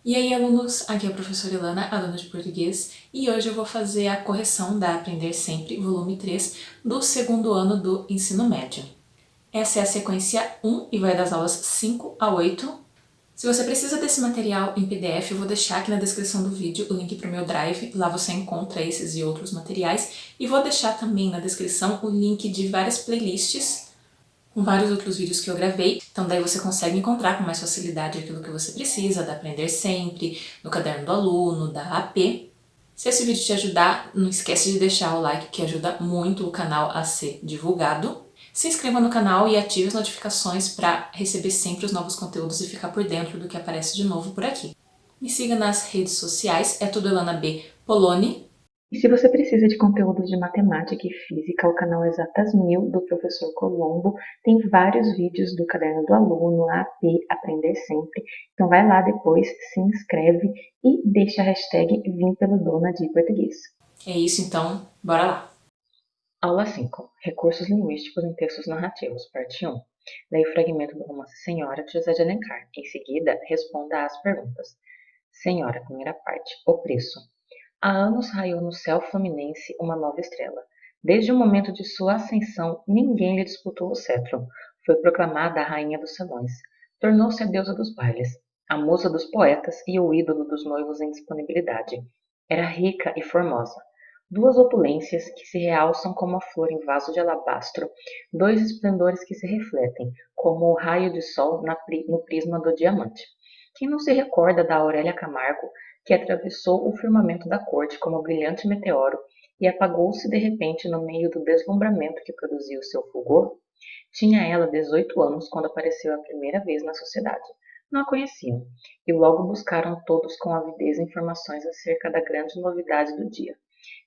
E aí, alunos, aqui é a professora Ilana, aluna de português, e hoje eu vou fazer a correção da Aprender Sempre, volume 3, do segundo ano do ensino médio. Essa é a sequência 1 e vai das aulas 5 a 8. Se você precisa desse material em PDF, eu vou deixar aqui na descrição do vídeo o link para o meu Drive, lá você encontra esses e outros materiais, e vou deixar também na descrição o link de várias playlists com vários outros vídeos que eu gravei, então daí você consegue encontrar com mais facilidade aquilo que você precisa, da Aprender Sempre, no Caderno do Aluno, da AP. Se esse vídeo te ajudar, não esquece de deixar o like, que ajuda muito o canal a ser divulgado. Se inscreva no canal e ative as notificações para receber sempre os novos conteúdos e ficar por dentro do que aparece de novo por aqui. Me siga nas redes sociais, é tudo Elana B. Poloni. E se você precisa de conteúdos de matemática e física, o canal Exatas 1000 do professor Colombo tem vários vídeos do Caderno do Aluno, AP, Aprender Sempre. Então vai lá depois, se inscreve e deixa a hashtag Vim pelo Dona de Português. É isso então, bora lá! Aula 5. Recursos linguísticos em textos narrativos, parte 1. Leia o fragmento do romance Senhora, de José de Alencar. Em seguida, responda às perguntas. Senhora, primeira parte. O preço. Há anos raiou no céu fluminense uma nova estrela. Desde o momento de sua ascensão, ninguém lhe disputou o cetro. Foi proclamada a rainha dos salões. Tornou-se a deusa dos bailes, a musa dos poetas e o ídolo dos noivos em disponibilidade. Era rica e formosa. Duas opulências que se realçam como a flor em vaso de alabastro, dois esplendores que se refletem, como o raio de sol no prisma do diamante. Quem não se recorda da Aurélia Camargo, que atravessou o firmamento da corte como brilhante meteoro e apagou-se de repente no meio do deslumbramento que produziu seu fulgor? Tinha ela 18 anos quando apareceu a primeira vez na sociedade. Não a conheciam, e logo buscaram todos com avidez informações acerca da grande novidade do dia.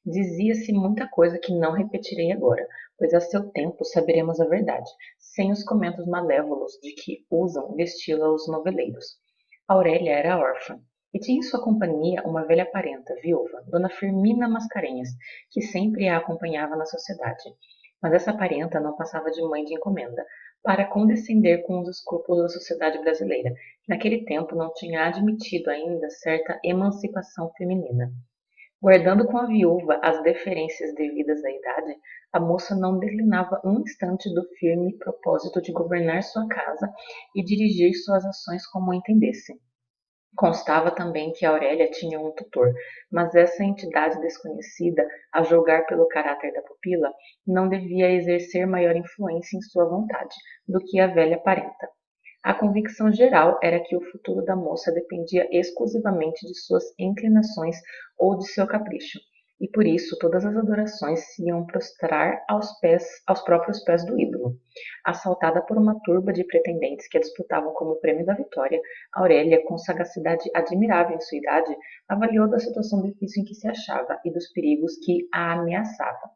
Dizia-se muita coisa que não repetirei agora, pois a seu tempo saberemos a verdade, sem os comentários malévolos de que usam vesti-la os noveleiros. Aurélia era órfã, e tinha em sua companhia uma velha parenta, viúva, Dona Firmina Mascarenhas, que sempre a acompanhava na sociedade. Mas essa parenta não passava de mãe de encomenda, para condescender com os escrúpulos da sociedade brasileira, que naquele tempo não tinha admitido ainda certa emancipação feminina. Guardando com a viúva as deferências devidas à idade, a moça não declinava um instante do firme propósito de governar sua casa e dirigir suas ações como entendesse. Constava também que Aurélia tinha um tutor, mas essa entidade desconhecida, a julgar pelo caráter da pupila, não devia exercer maior influência em sua vontade do que a velha parenta. A convicção geral era que o futuro da moça dependia exclusivamente de suas inclinações ou de seu capricho, e por isso todas as adorações se iam prostrar aos próprios pés do ídolo. Assaltada por uma turba de pretendentes que a disputavam como prêmio da vitória, Aurélia, com sagacidade admirável em sua idade, avaliou da situação difícil em que se achava e dos perigos que a ameaçavam.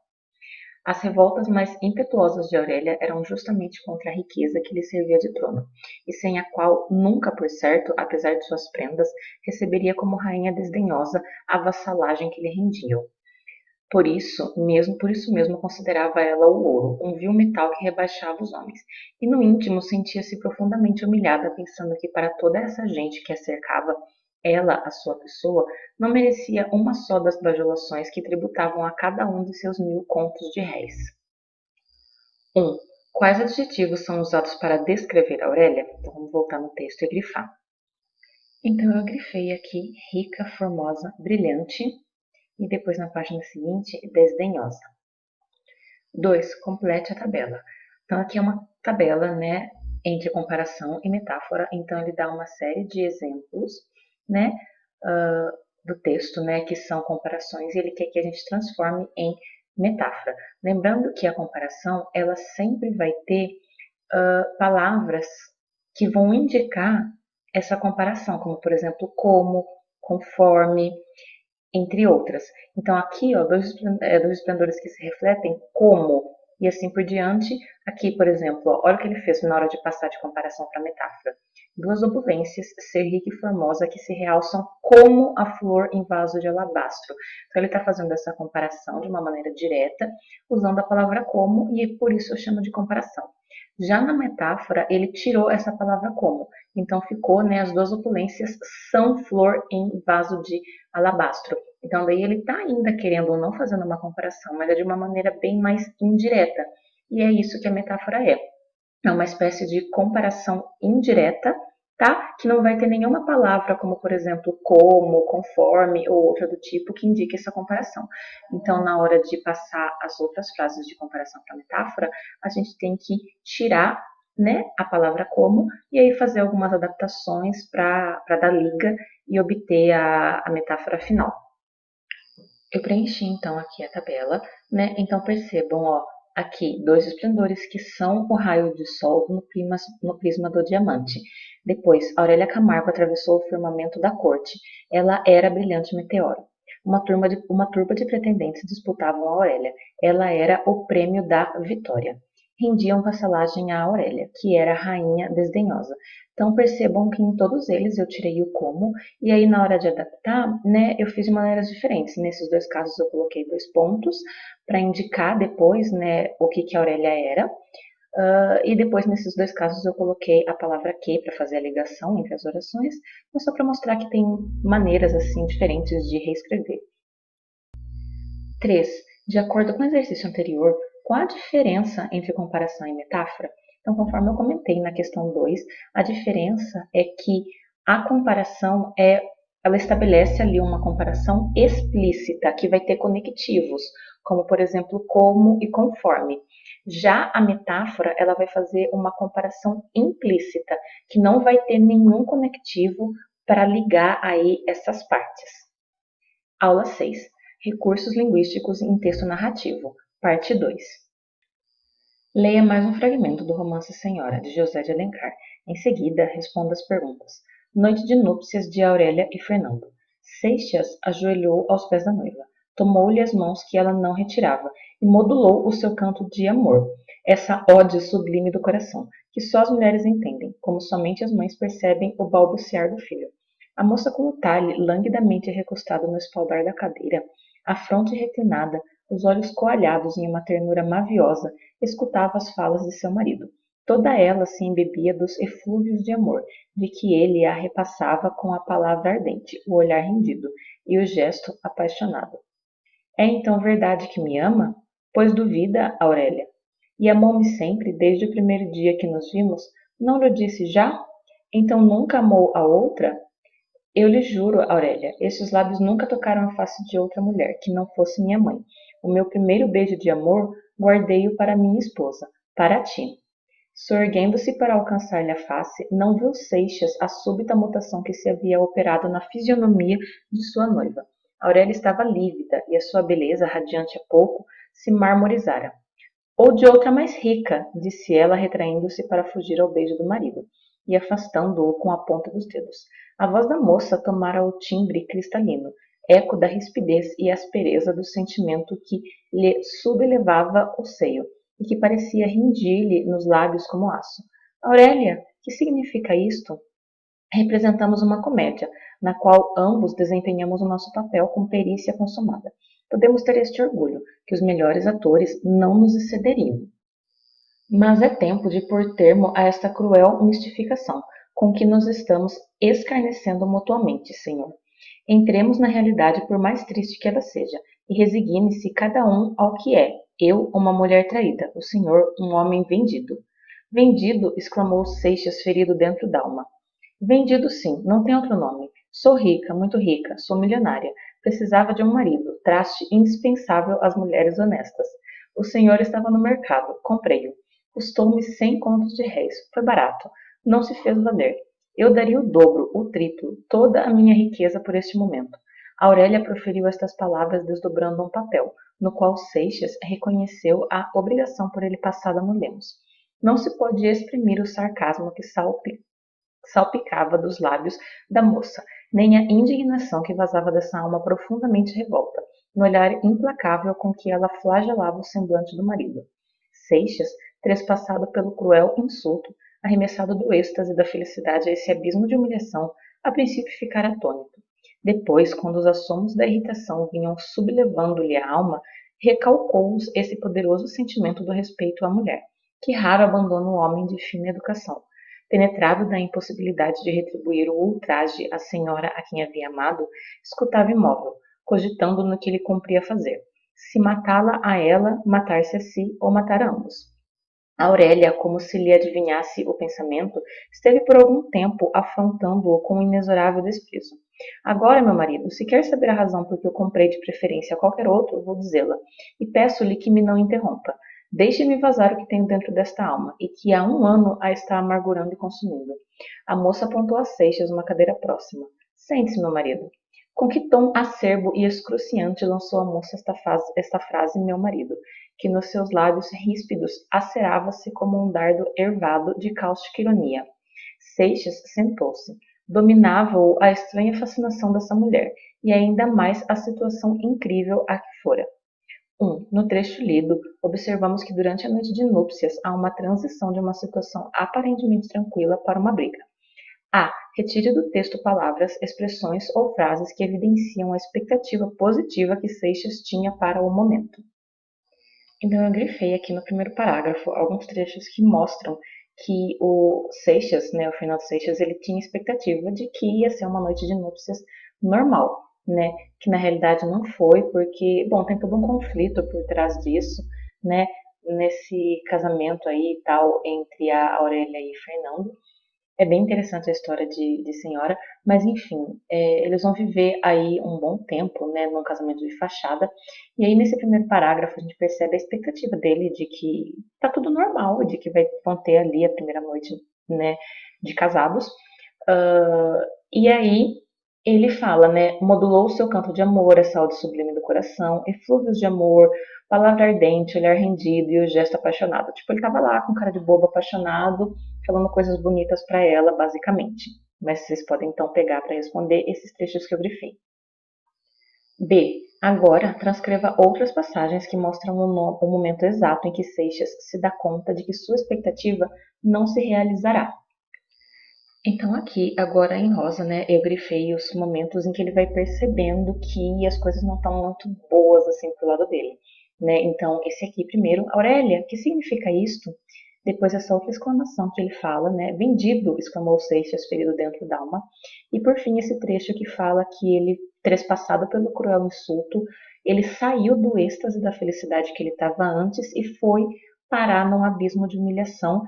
As revoltas mais impetuosas de Aurélia eram justamente contra a riqueza que lhe servia de trono, e sem a qual nunca, por certo, apesar de suas prendas, receberia como rainha desdenhosa a vassalagem que lhe rendiam. Por isso mesmo considerava ela o ouro, um vil metal que rebaixava os homens, e no íntimo sentia-se profundamente humilhada, pensando que para toda essa gente que a cercava, ela, a sua pessoa, não merecia uma só das bajulações que tributavam a cada um de seus 1000 contos de réis. 1. Quais adjetivos são usados para descrever Aurélia? Então vamos voltar no texto e grifar. Então eu grifei aqui rica, formosa, brilhante, e depois na página seguinte, desdenhosa. 2. Complete a tabela. Então aqui é uma tabela, né, entre comparação e metáfora, então ele dá uma série de exemplos, né, do texto, né, que são comparações, e ele quer que a gente transforme em metáfora. Lembrando que a comparação, ela sempre vai ter palavras que vão indicar essa comparação, como por exemplo, como, conforme, entre outras. Então aqui, ó, dois esplendores que se refletem, como, e assim por diante. Aqui, por exemplo, ó, olha o que ele fez na hora de passar de comparação para metáfora. Duas opulências, ser rica e formosa, que se realçam como a flor em vaso de alabastro. Então ele está fazendo essa comparação de uma maneira direta, usando a palavra como, e por isso eu chamo de comparação. Já na metáfora, ele tirou essa palavra como, Então ficou, né, as duas opulências são flor em vaso de alabastro. Então daí ele está ainda querendo ou não fazendo uma comparação, mas é de uma maneira bem mais indireta. E é isso que a metáfora é. É uma espécie de comparação indireta, tá? Que não vai ter nenhuma palavra, como por exemplo, como, conforme ou outra do tipo, que indique essa comparação. Então, na hora de passar as outras frases de comparação para a metáfora, a gente tem que tirar, né, a palavra como e aí fazer algumas adaptações para dar liga e obter a metáfora final. Eu preenchi então aqui a tabela, né? Então percebam, ó, aqui dois esplendores que são o raio de sol no prisma do diamante. Depois, Aurélia Camargo atravessou o firmamento da corte. Ela era brilhante meteoro. Uma turba de pretendentes disputavam a Aurélia. Ela era o prêmio da vitória. Rendiam vassalagem a Aurélia, que era a rainha desdenhosa. Então percebam que em todos eles eu tirei o como, e aí na hora de adaptar, né, eu fiz de maneiras diferentes. Nesses dois casos eu coloquei 2 pontos para indicar depois, né, o que a Aurélia era. E depois nesses dois casos eu coloquei a palavra que para fazer a ligação entre as orações, mas só para mostrar que tem maneiras assim diferentes de reescrever. 3. De acordo com o exercício anterior, qual a diferença entre comparação e metáfora? Então, conforme eu comentei na questão 2, a diferença é que a comparação ela estabelece ali uma comparação explícita, que vai ter conectivos, como por exemplo, como e conforme. Já a metáfora, ela vai fazer uma comparação implícita, que não vai ter nenhum conectivo para ligar aí essas partes. Aula 6. Recursos linguísticos em texto narrativo, parte 2. Leia mais um fragmento do romance Senhora, de José de Alencar. Em seguida, responda as perguntas. Noite de núpcias de Aurélia e Fernando. Seixas ajoelhou aos pés da noiva. Tomou-lhe as mãos que ela não retirava e modulou o seu canto de amor. Essa ode sublime do coração, que só as mulheres entendem, como somente as mães percebem o balbuciar do filho. A moça com o talhe languidamente recostado no espaldar da cadeira, a fronte reclinada, os olhos coalhados em uma ternura maviosa, escutava as falas de seu marido. Toda ela se embebia dos eflúvios de amor, de que ele a repassava com a palavra ardente, o olhar rendido e o gesto apaixonado. É então verdade que me ama? Pois duvida, Aurélia. E amou-me sempre, desde o primeiro dia que nos vimos? Não lhe disse já? Então nunca amou a outra? Eu lhe juro, Aurélia, estes lábios nunca tocaram a face de outra mulher, que não fosse minha mãe. O meu primeiro beijo de amor guardei-o para minha esposa, para ti. Sorguendo-se para alcançar-lhe a face, não viu Seixas a súbita mutação que se havia operado na fisionomia de sua noiva. Aurélia estava lívida e a sua beleza, radiante há pouco, se marmorizara. Ou de outra mais rica, disse ela, retraindo-se para fugir ao beijo do marido e afastando-o com a ponta dos dedos. A voz da moça tomara o timbre cristalino, eco da rispidez e aspereza do sentimento que lhe subelevava o seio e que parecia rindir-lhe nos lábios como aço. Aurélia, que significa isto? Representamos uma comédia, na qual ambos desempenhamos o nosso papel com perícia consumada. Podemos ter este orgulho, que os melhores atores não nos excederiam. Mas é tempo de pôr termo a esta cruel mistificação, com que nos estamos escarnecendo mutuamente, Senhor. Entremos na realidade por mais triste que ela seja, e resigne-se cada um ao que é. Eu, uma mulher traída, o Senhor, um homem vendido. Vendido, exclamou Seixas, ferido dentro d'alma. Vendido sim, não tem outro nome. Sou rica, muito rica, sou milionária. Precisava de um marido, traste indispensável às mulheres honestas. O senhor estava no mercado, comprei-o. Custou-me 100 contos de réis, foi barato. Não se fez valer. Eu daria o dobro, o triplo, toda a minha riqueza por este momento. Aurélia proferiu estas palavras desdobrando um papel, no qual Seixas reconheceu a obrigação por ele passada no Lemos. Não se pode exprimir o sarcasmo que salpicava dos lábios da moça, nem a indignação que vazava dessa alma profundamente revolta, no olhar implacável com que ela flagelava o semblante do marido. Seixas, trespassado pelo cruel insulto, arremessado do êxtase da felicidade a esse abismo de humilhação, a princípio ficara atônito. Depois, quando os assomos da irritação vinham sublevando-lhe a alma, recalcou-os esse poderoso sentimento do respeito à mulher, que raro abandona o homem de fina educação. Penetrado da impossibilidade de retribuir o ultraje à senhora a quem havia amado, escutava imóvel, cogitando no que lhe cumpria fazer. Se matá-la a ela, matar-se a si ou matar a ambos. Aurélia, como se lhe adivinhasse o pensamento, esteve por algum tempo afrontando-o com inexorável desprezo. Agora, meu marido, se quer saber a razão por que eu comprei de preferência a qualquer outro, vou dizê-la, e peço-lhe que me não interrompa. Deixe-me vazar o que tenho dentro desta alma, e que há 1 ano a está amargurando e consumindo. A moça apontou a Seixas uma cadeira próxima. Sente-se, meu marido. Com que tom acerbo e excruciante lançou a moça esta frase, meu marido, que nos seus lábios ríspidos acerava-se como um dardo ervado de cáustica ironia. Seixas sentou-se. Dominava-o a estranha fascinação dessa mulher, e ainda mais a situação incrível a que fora. No trecho lido, observamos que durante a noite de núpcias há uma transição de uma situação aparentemente tranquila para uma briga. A. Retire do texto palavras, expressões ou frases que evidenciam a expectativa positiva que Seixas tinha para o momento. Então, eu grifei aqui no primeiro parágrafo alguns trechos que mostram que o Seixas, né, o Fernando Seixas, ele tinha expectativa de que ia ser uma noite de núpcias normal, né, que na realidade não foi, porque, bom, tem todo um conflito por trás disso, né, nesse casamento aí e tal entre a Aurélia e Fernando. É bem interessante a história de senhora, mas enfim, eles vão viver aí um bom tempo, né, num casamento de fachada. E aí nesse primeiro parágrafo a gente percebe a expectativa dele de que tá tudo normal, de que vão ter ali a primeira noite, né, de casados. E aí ele fala, né, modulou o seu canto de amor, a saúde sublime do coração, eflúvios de amor, palavra ardente, olhar rendido e o gesto apaixonado. Tipo, ele tava lá com cara de bobo apaixonado, falando coisas bonitas para ela, basicamente. Mas vocês podem então pegar para responder esses trechos que eu grifei. B. Agora, transcreva outras passagens que mostram o momento exato em que Seixas se dá conta de que sua expectativa não se realizará. Então aqui, agora em rosa, né, eu grifei os momentos em que ele vai percebendo que as coisas não estão muito boas assim pro lado dele, né? Então esse aqui primeiro, Aurélia, que significa isto? Depois essa outra exclamação que ele fala, né? Vendido, exclamou Seixas, ferido dentro d'alma. E por fim esse trecho que fala que ele, trespassado pelo cruel insulto, ele saiu do êxtase da felicidade que ele estava antes e foi parar num abismo de humilhação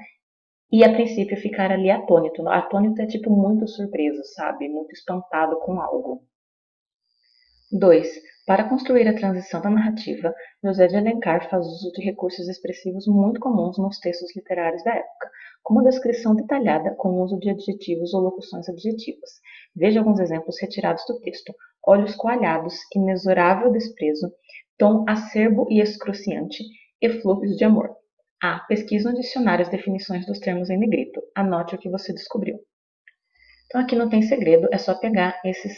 e a princípio ficar ali atônito. Atônito é tipo muito surpreso, sabe? Muito espantado com algo. 2. Para construir a transição da narrativa, José de Alencar faz uso de recursos expressivos muito comuns nos textos literários da época, como descrição detalhada com o uso de adjetivos ou locuções adjetivas. Veja alguns exemplos retirados do texto. Olhos coalhados, inexorável desprezo, tom acerbo e excruciante, eflúvios de amor. A. Pesquise no dicionário as definições dos termos em negrito. Anote o que você descobriu. Então aqui não tem segredo, é só pegar esses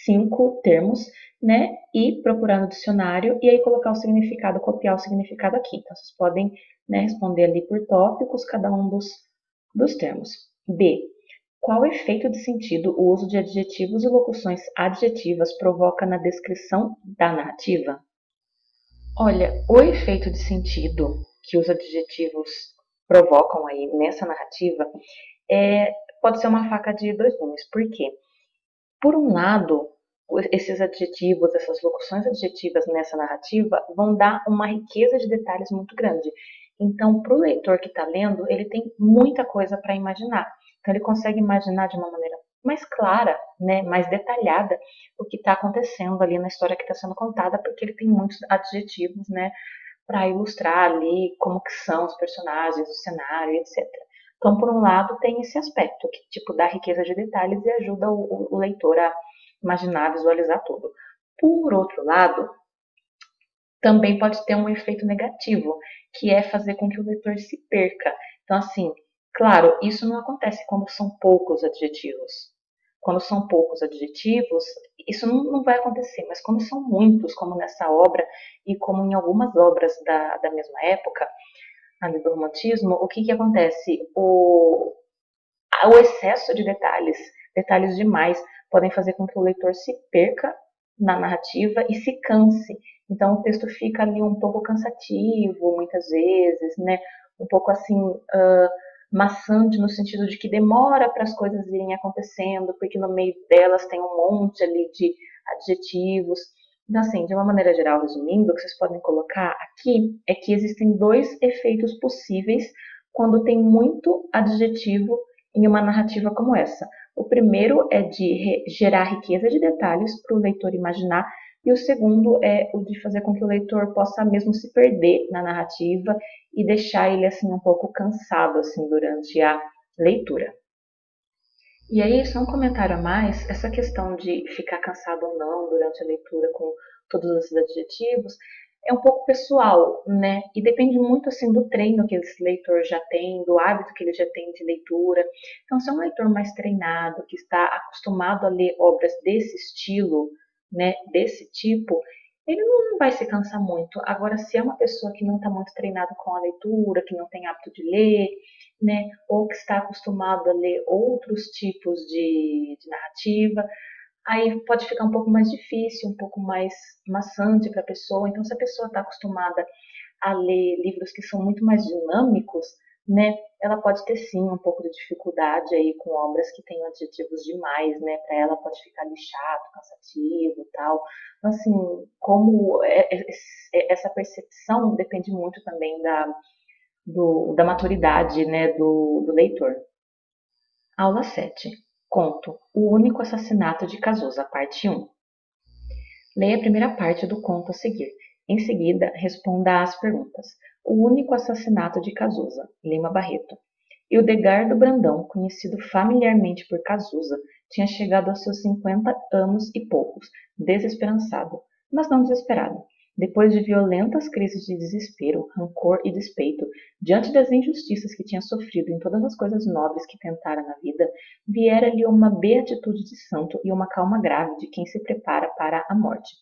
5 termos, né, e procurar no dicionário e aí colocar o significado, copiar o significado aqui. Então vocês podem, né, responder ali por tópicos cada um dos termos. B. Qual efeito de sentido o uso de adjetivos e locuções adjetivas provoca na descrição da narrativa? Olha, o efeito de sentido que os adjetivos provocam aí nessa narrativa pode ser uma faca de dois gumes. Por quê? Por um lado, esses adjetivos, essas locuções adjetivas nessa narrativa vão dar uma riqueza de detalhes muito grande. Então, para o leitor que está lendo, ele tem muita coisa para imaginar. Então, ele consegue imaginar de uma maneira mais clara, né, mais detalhada, o que está acontecendo ali na história que está sendo contada, porque ele tem muitos adjetivos, né, para ilustrar ali como que são os personagens, o cenário, etc. Então, por um lado, tem esse aspecto que tipo dá riqueza de detalhes e ajuda o leitor a imaginar, visualizar tudo. Por outro lado, também pode ter um efeito negativo, que é fazer com que o leitor se perca. Então, assim, claro, isso não acontece quando são poucos adjetivos. Quando são poucos adjetivos, isso não vai acontecer, mas quando são muitos, como nessa obra e como em algumas obras da mesma época, ali do romantismo, o que acontece? O excesso de detalhes demais, podem fazer com que o leitor se perca na narrativa e se canse. Então o texto fica ali um pouco cansativo, muitas vezes, né? Um pouco assim, maçante no sentido de que demora para as coisas irem acontecendo, porque no meio delas tem um monte ali de adjetivos. Então, assim, de uma maneira geral, resumindo, o que vocês podem colocar aqui é que existem dois efeitos possíveis quando tem muito adjetivo em uma narrativa como essa. O primeiro é de gerar riqueza de detalhes para o leitor imaginar, e o segundo é o de fazer com que o leitor possa mesmo se perder na narrativa e deixar ele assim um pouco cansado assim durante a leitura. E aí, só um comentário a mais, essa questão de ficar cansado ou não durante a leitura com todos esses adjetivos é um pouco pessoal, né? E depende muito assim do treino que esse leitor já tem, do hábito que ele já tem de leitura. Então, se é um leitor mais treinado, que está acostumado a ler obras desse estilo, né, desse tipo, ele não vai se cansar muito. Agora, se é uma pessoa que não está muito treinada com a leitura, que não tem hábito de ler, né, ou que está acostumado a ler outros tipos de narrativa, aí pode ficar um pouco mais difícil, um pouco mais maçante para a pessoa. Então, se a pessoa está acostumada a ler livros que são muito mais dinâmicos, né, ela pode ter sim um pouco de dificuldade aí com obras que têm adjetivos demais, né, para ela pode ficar ali chato, cansativo e tal. Então, assim, como essa percepção depende muito também da maturidade, né, do leitor. Aula 7. Conto O Único Assassinato de Cazuza, parte 1. Leia a primeira parte do conto a seguir. Em seguida, responda às perguntas. O Único Assassinato de Cazuza, Lima Barreto. Hildegardo Brandão, conhecido familiarmente por Cazuza, tinha chegado aos seus 50 anos e poucos, desesperançado, mas não desesperado. Depois de violentas crises de desespero, rancor e despeito, diante das injustiças que tinha sofrido em todas as coisas nobres que tentara na vida, viera-lhe uma beatitude de santo e uma calma grave de quem se prepara para a morte.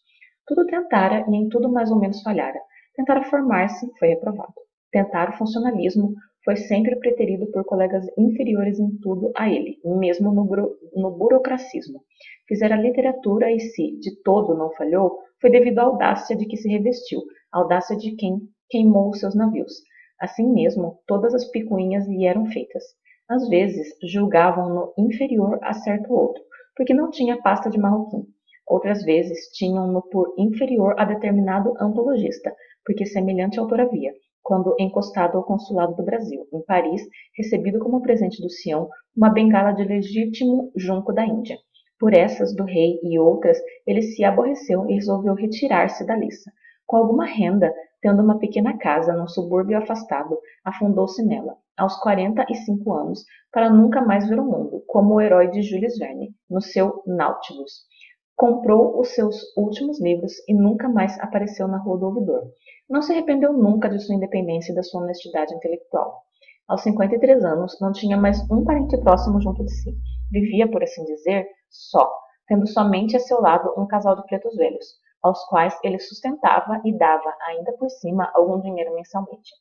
Tudo tentara e em tudo mais ou menos falhara. Tentara formar-se, foi reprovado. Tentar o funcionalismo, foi sempre preterido por colegas inferiores em tudo a ele, mesmo no burocracismo. Fizera literatura e se, de todo, não falhou, foi devido à audácia de que se revestiu, à audácia de quem queimou os seus navios. Assim mesmo, todas as picuinhas lhe eram feitas. Às vezes, julgavam-no inferior a certo outro, porque não tinha pasta de marroquim. Outras vezes, tinham-no por inferior a determinado antologista, porque semelhante autor havia, quando encostado ao consulado do Brasil, em Paris, recebido como presente do Sião uma bengala de legítimo junco da Índia. Por essas do rei e outras, ele se aborreceu e resolveu retirar-se da liça. Com alguma renda, tendo uma pequena casa num subúrbio afastado, afundou-se nela, aos 45 anos, para nunca mais ver o mundo, como o herói de Jules Verne, no seu Nautilus. Comprou os seus últimos livros e nunca mais apareceu na Rua do Ouvidor. Não se arrependeu nunca de sua independência e da sua honestidade intelectual. Aos 53 anos, não tinha mais um parente próximo junto de si. Vivia, por assim dizer, só, tendo somente a seu lado um casal de pretos velhos, aos quais ele sustentava e dava, ainda por cima, algum dinheiro mensalmente.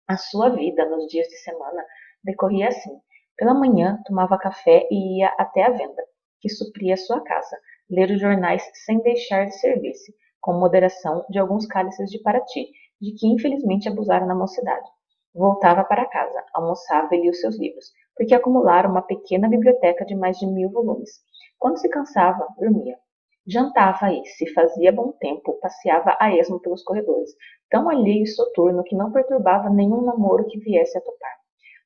A sua vida, nos dias de semana, decorria assim. Pela manhã, tomava café e ia até a venda, que supria sua casa, ler os jornais sem deixar de servir-se, com moderação, de alguns cálices de Paraty, de que infelizmente abusara na mocidade. Voltava para casa, almoçava e lia os seus livros, porque acumulara uma pequena biblioteca de mais de 1000 volumes. Quando se cansava, dormia. Jantava e, se fazia bom tempo, passeava a esmo pelos corredores, tão alheio e soturno que não perturbava nenhum namoro que viesse a topar.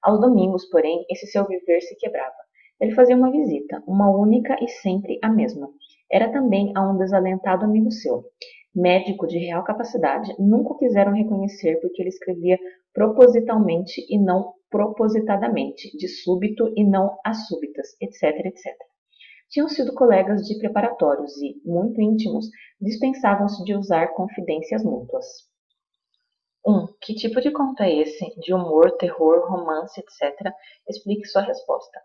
Aos domingos, porém, esse seu viver se quebrava. Ele fazia uma visita, uma única e sempre a mesma. Era também a um desalentado amigo seu, médico de real capacidade, nunca o quiseram reconhecer porque ele escrevia propositalmente e não propositadamente, de súbito e não a súbitas, etc, etc. Tinham sido colegas de preparatórios e, muito íntimos, dispensavam-se de usar confidências mútuas. 1. Que tipo de conto é esse? De humor, terror, romance, etc. Explique sua resposta.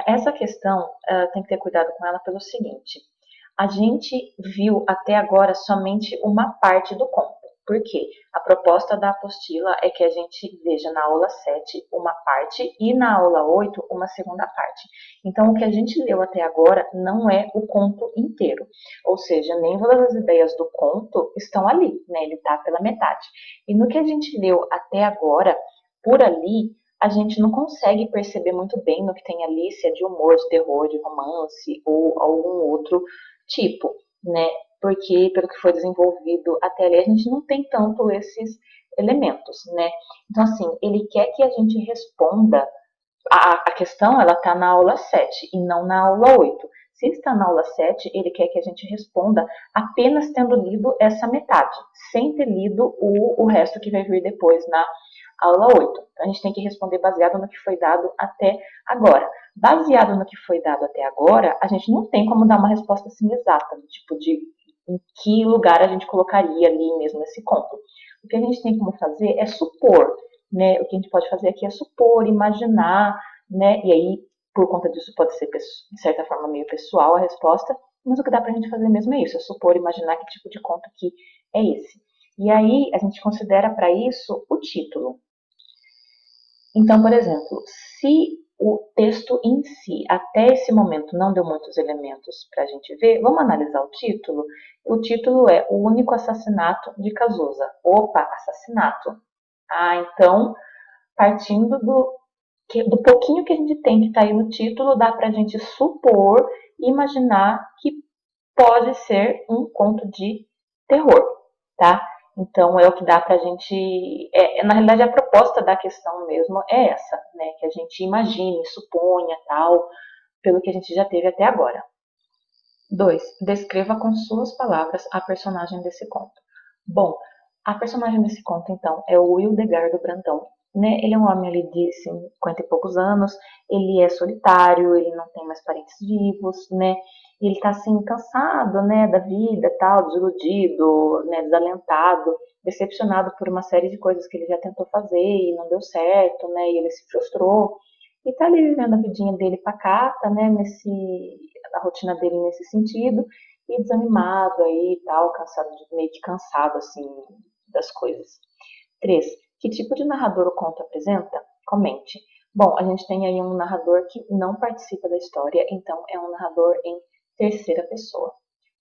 Essa questão tem que ter cuidado com ela pelo seguinte. A gente viu até agora somente uma parte do conto. Por quê? A proposta da apostila é que a gente veja na aula 7 uma parte e na aula 8 uma segunda parte. Então, o que a gente leu até agora não é o conto inteiro. Ou seja, nem todas as ideias do conto estão ali, né? Ele está pela metade. E no que a gente leu até agora, por ali, a gente não consegue perceber muito bem no que tem ali, se é de humor, de terror, de romance ou algum outro tipo, né? Porque pelo que foi desenvolvido até ali, a gente não tem tanto esses elementos, né? Então, assim, ele quer que a gente responda. A questão, ela está na aula 7 e não na aula 8. Se está na aula 7, ele quer que a gente responda apenas tendo lido essa metade, sem ter lido o resto que vai vir depois na aula 8. Então, a gente tem que responder baseado no que foi dado até agora. Baseado no que foi dado até agora, a gente não tem como dar uma resposta assim exata, tipo de em que lugar a gente colocaria ali mesmo esse conto. O que a gente tem como fazer é supor, né? O que a gente pode fazer aqui é supor, imaginar, né? E aí, por conta disso, pode ser, de certa forma, meio pessoal a resposta, mas o que dá pra gente fazer mesmo é isso, é supor, imaginar que tipo de conto que é esse. E aí, a gente considera para isso o título. Então, por exemplo, se o texto em si, até esse momento, não deu muitos elementos para a gente ver, vamos analisar o título. O título é O Único Assassinato de Cazuza. Opa, assassinato. Ah, então, partindo do pouquinho que a gente tem que está aí no título, dá para a gente supor e imaginar que pode ser um conto de terror, tá? Então é o que dá pra gente. Na realidade, a proposta da questão mesmo é essa, né? Que a gente imagine, suponha, tal, pelo que a gente já teve até agora. 2. Descreva com suas palavras a personagem desse conto. Bom, a personagem desse conto, então, é o Hildegardo Brandão. Né? Ele é um homem ali de 50 e poucos anos, ele é solitário, ele não tem mais parentes vivos, né? E ele tá assim, cansado, né, da vida, tal, desiludido, né, desalentado, decepcionado por uma série de coisas que ele já tentou fazer e não deu certo, né? E ele se frustrou. E tá ali vivendo a vidinha dele pacata, né, a rotina dele nesse sentido, e desanimado aí e tal, cansado, meio que cansado, assim, das coisas. 3. Que tipo de narrador o conto apresenta? Comente. Bom, a gente tem aí um narrador que não participa da história, então é um narrador em terceira pessoa.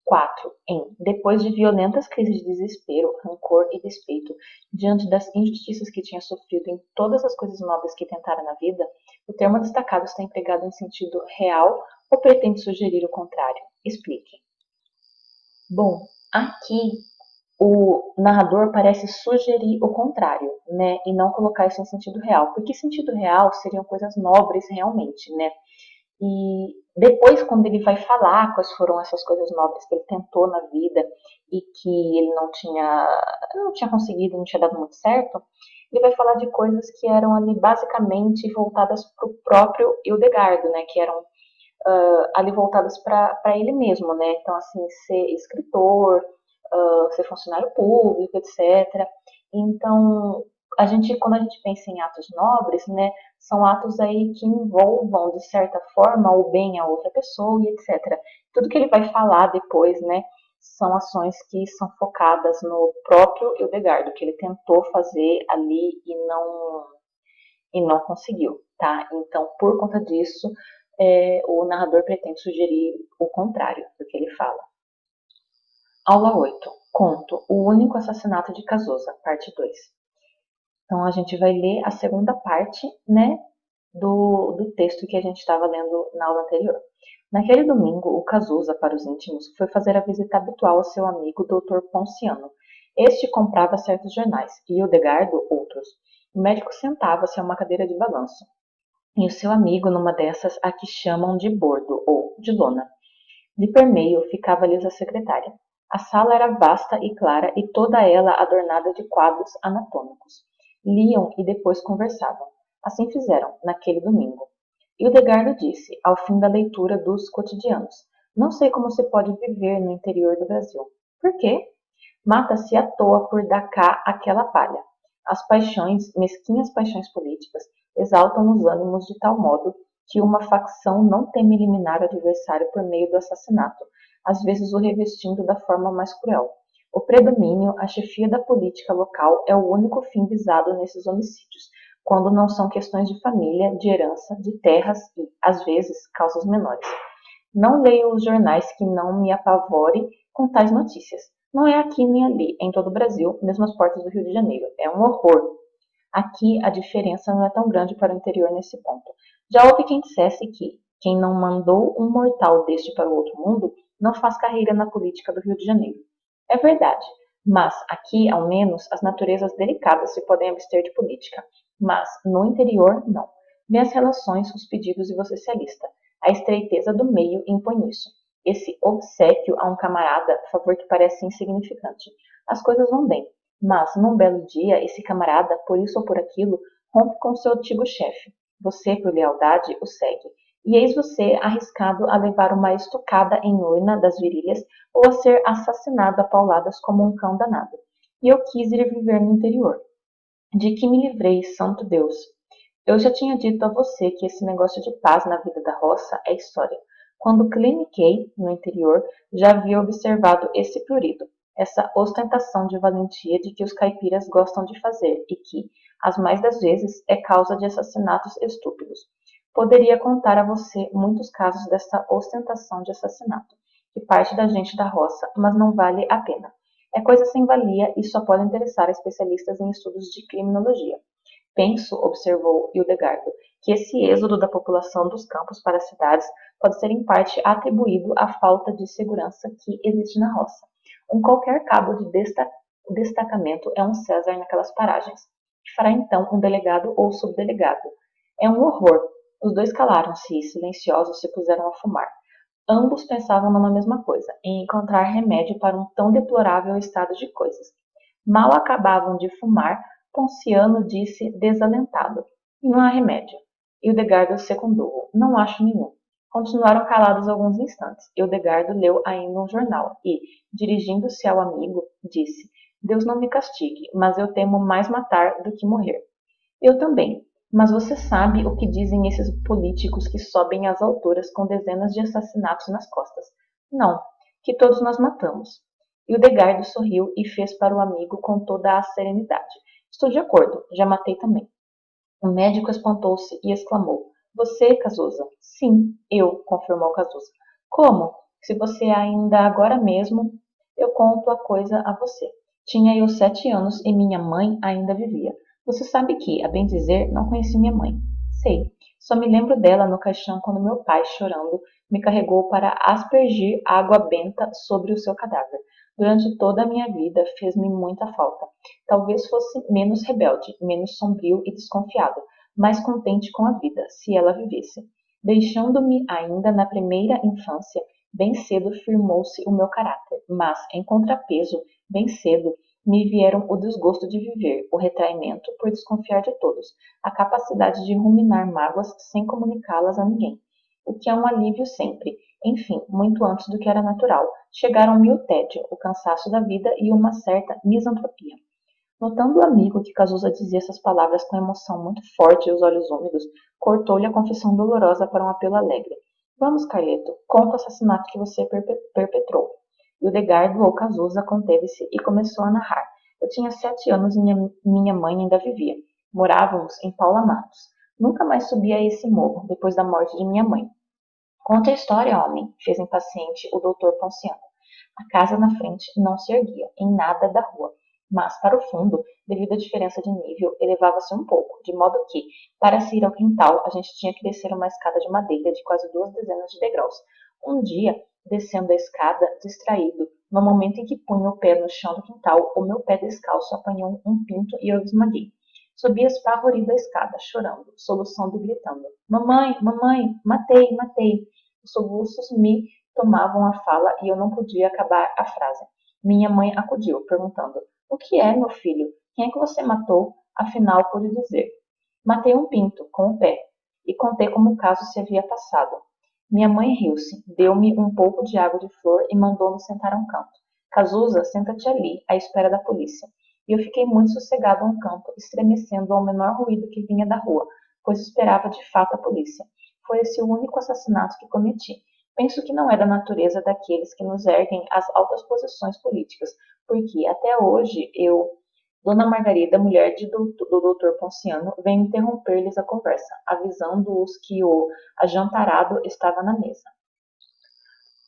4. Depois de violentas crises de desespero, rancor e despeito, diante das injustiças que tinha sofrido em todas as coisas nobres que tentara na vida, o termo destacado está empregado em sentido real ou pretende sugerir o contrário? Explique. Bom, aqui o narrador parece sugerir o contrário, né? E não colocar isso em sentido real. Porque sentido real seriam coisas nobres realmente, né? E depois, quando ele vai falar quais foram essas coisas nobres que ele tentou na vida e que ele não tinha conseguido, não tinha dado muito certo, ele vai falar de coisas que eram ali basicamente voltadas para o próprio Hildegardo, né? Que eram ali voltadas para ele mesmo, né? Então, assim, ser escritor, ser funcionário público, etc. Então, quando a gente pensa em atos nobres, né, são atos aí que envolvam, de certa forma, o bem a outra pessoa e etc. Tudo que ele vai falar depois, né, são ações que são focadas no próprio Hildegardo, que ele tentou fazer ali e não conseguiu, tá? Então, por conta disso, o narrador pretende sugerir o contrário do que ele fala. Aula 8. Conto O Único Assassinato de Cazuza, parte 2. Então, a gente vai ler a segunda parte, né, do texto que a gente estava lendo na aula anterior. Naquele domingo, o Cazuza, para os íntimos, foi fazer a visita habitual ao seu amigo Dr. Ponciano. Este comprava certos jornais, e Hildegardo outros. O médico sentava-se a uma cadeira de balanço, e o seu amigo numa dessas a que chamam de bordo, ou de lona. De permeio ficava-lhes a secretária. A sala era vasta e clara e toda ela adornada de quadros anatômicos. Liam e depois conversavam. Assim fizeram, naquele domingo. Hildegardo disse, ao fim da leitura dos cotidianos, não sei como se pode viver no interior do Brasil. Por quê? Mata-se à toa por dar cá aquela palha. As paixões, mesquinhas paixões políticas, exaltam os ânimos de tal modo que uma facção não teme eliminar o adversário por meio do assassinato, às vezes o revestindo da forma mais cruel. O predomínio, a chefia da política local é o único fim visado nesses homicídios, quando não são questões de família, de herança, de terras e, às vezes, causas menores. Não leio os jornais que não me apavore com tais notícias. Não é aqui nem ali, é em todo o Brasil, mesmo as portas do Rio de Janeiro. É um horror. Aqui a diferença não é tão grande para o interior nesse ponto. Já houve quem dissesse que quem não mandou um mortal deste para o outro mundo não faz carreira na política do Rio de Janeiro. É verdade, mas aqui, ao menos, as naturezas delicadas se podem abster de política. Mas, no interior, não. Vê as relações, os pedidos e você se alista. A estreiteza do meio impõe isso. Esse obséquio a um camarada, favor que parece insignificante. As coisas vão bem, mas, num belo dia, esse camarada, por isso ou por aquilo, rompe com seu antigo chefe. Você, por lealdade, o segue. E eis você arriscado a levar uma estocada em urna das virilhas ou a ser assassinado a pauladas como um cão danado. E eu quis ir viver no interior. De que me livrei, santo Deus? Eu já tinha dito a você que esse negócio de paz na vida da roça é história. Quando cliniquei no interior, já havia observado esse prurido, essa ostentação de valentia de que os caipiras gostam de fazer e que, as mais das vezes, é causa de assassinatos estúpidos. Poderia contar a você muitos casos dessa ostentação de assassinato, que parte da gente da roça, mas não vale a pena. É coisa sem valia e só pode interessar a especialistas em estudos de criminologia. Penso, observou Hildegardo, que esse êxodo da população dos campos para as cidades pode ser em parte atribuído à falta de segurança que existe na roça. Um qualquer cabo de destacamento é um César naquelas paragens, que fará então um delegado ou subdelegado. É um horror. Os dois calaram-se e, silenciosos, se puseram a fumar. Ambos pensavam numa mesma coisa, em encontrar remédio para um tão deplorável estado de coisas. Mal acabavam de fumar, Ponciano disse desalentado: "E não há remédio." Hildegardo secundou-o: "Não acho nenhum." Continuaram calados alguns instantes. Hildegardo leu ainda um jornal e, dirigindo-se ao amigo, disse: "Deus não me castigue, mas eu temo mais matar do que morrer." "Eu também. Mas você sabe o que dizem esses políticos que sobem às alturas com dezenas de assassinatos nas costas?" "Não, que todos nós matamos." Hildegardo sorriu e fez para o amigo com toda a serenidade: "Estou de acordo, já matei também." O médico espantou-se e exclamou: "Você, Cazuza?" "Sim, eu", confirmou Cazuza. "Como? Se você ainda agora mesmo..." "Eu conto a coisa a você. Tinha eu 7 anos e minha mãe ainda vivia. Você sabe que, a bem dizer, não conheci minha mãe." "Sei. Só me lembro dela no caixão quando meu pai, chorando, me carregou para aspergir água benta sobre o seu cadáver. Durante toda a minha vida fez-me muita falta. Talvez fosse menos rebelde, menos sombrio e desconfiado, mais contente com a vida, se ela vivesse. Deixando-me ainda na primeira infância, bem cedo firmou-se o meu caráter, mas, em contrapeso, bem cedo, me vieram o desgosto de viver, o retraimento por desconfiar de todos, a capacidade de ruminar mágoas sem comunicá-las a ninguém, o que é um alívio sempre. Enfim, muito antes do que era natural, chegaram-me o tédio, o cansaço da vida e uma certa misantropia. Notando o amigo que Cazuza dizia essas palavras com emoção muito forte e os olhos úmidos, cortou-lhe a confissão dolorosa para um apelo alegre. "Vamos, Carleto, conta o assassinato que você perpetrou." Hildegardo ou Cazuza conteve-se e começou a narrar. "Eu tinha 7 anos e minha mãe ainda vivia. Morávamos em Paula Matos. Nunca mais subi a esse morro, depois da morte de minha mãe." "Conta a história, homem", fez impaciente o doutor Ponciano. A casa na frente não se erguia, em nada da rua, mas, para o fundo, devido à diferença de nível, elevava-se um pouco, de modo que, para se ir ao quintal, a gente tinha que descer uma escada de madeira de quase 2 dezenas de degraus. Um dia, descendo a escada, distraído, no momento em que punha o pé no chão do quintal, o meu pé descalço apanhou um pinto e eu esmaguei. Subi espavorido a escada, chorando, soluçando e gritando: "Mamãe, mamãe, matei, matei." Os soluços me tomavam a fala e eu não podia acabar a frase. Minha mãe acudiu, perguntando: "O que é, meu filho? Quem é que você matou?" Afinal, pude dizer: "Matei um pinto, com o pé." E contei como o caso se havia passado. Minha mãe riu-se, deu-me um pouco de água de flor e mandou-me sentar a um canto. "Cazuza, senta-te ali, à espera da polícia." E eu fiquei muito sossegado a um canto, estremecendo ao menor ruído que vinha da rua, pois esperava de fato a polícia. Foi esse o único assassinato que cometi. Penso que não é da natureza daqueles que nos erguem às altas posições políticas, porque até hoje Dona Margarida, mulher do doutor Ponciano, vem interromper-lhes a conversa, avisando-os que o ajantarado estava na mesa.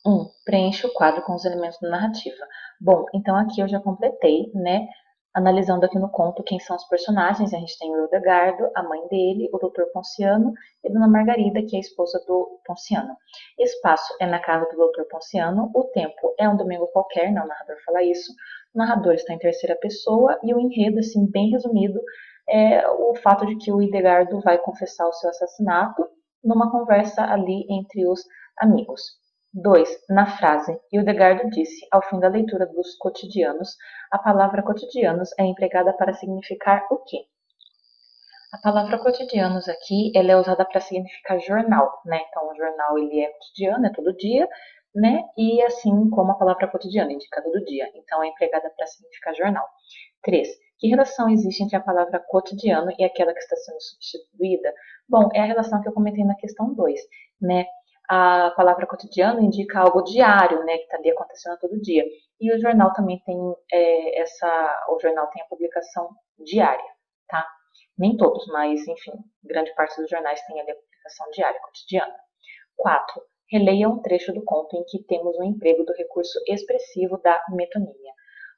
1. Preencha o quadro com os elementos da narrativa. Bom, então aqui eu já completei, né, Analisando aqui no conto quem são os personagens, a gente tem o Hildegardo, a mãe dele, o Dr. Ponciano e Dona Margarida, que é a esposa do Ponciano. Espaço é na casa do Dr. Ponciano, o tempo é um domingo qualquer, não, o narrador fala isso. O narrador está em terceira pessoa e o enredo, assim, bem resumido, é o fato de que o Hildegardo vai confessar o seu assassinato numa conversa ali entre os amigos. 2. Na frase, Hildegardo disse, ao fim da leitura dos cotidianos, a palavra cotidianos é empregada para significar o quê? A palavra cotidianos aqui, ela é usada para significar jornal, né? Então, o jornal, ele é cotidiano, é todo dia, né? E assim como a palavra cotidiano indica todo dia. Então, é empregada para significar jornal. 3. Que relação existe entre a palavra cotidiano e aquela que está sendo substituída? Bom, é a relação que eu comentei na questão 2, né? A palavra cotidiano indica algo diário, né, que está ali acontecendo todo dia. E o jornal também tem o jornal tem a publicação diária, tá? Nem todos, mas enfim, grande parte dos jornais tem ali a publicação diária, cotidiana. 4. Releia um trecho do conto em que temos o emprego do recurso expressivo da metonímia.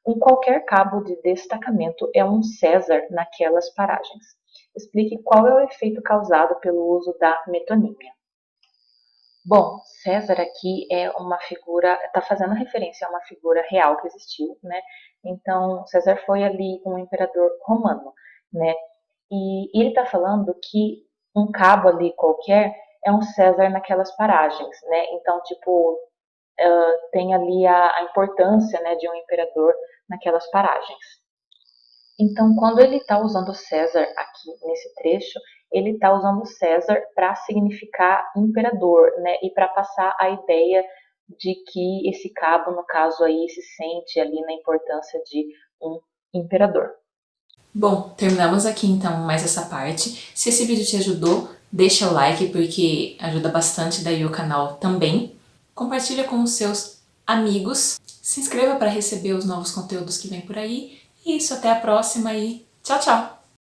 Um qualquer cabo de destacamento é um César naquelas paragens. Explique qual é o efeito causado pelo uso da metonímia. Bom, César aqui é uma figura, está fazendo referência a uma figura real que existiu, né? Então, César foi ali um imperador romano, né? E ele está falando que um cabo ali qualquer é um César naquelas paragens, né? Então, tipo, tem ali a importância, né, de um imperador naquelas paragens. Então, quando ele está usando César aqui nesse trecho, ele está usando César para significar imperador, né? E para passar a ideia de que esse cabo, no caso aí, se sente ali na importância de um imperador. Bom, terminamos aqui então mais essa parte. Se esse vídeo te ajudou, deixa o like porque ajuda bastante daí o canal também. Compartilha com os seus amigos. Se inscreva para receber os novos conteúdos que vem por aí. E isso, até a próxima e tchau, tchau!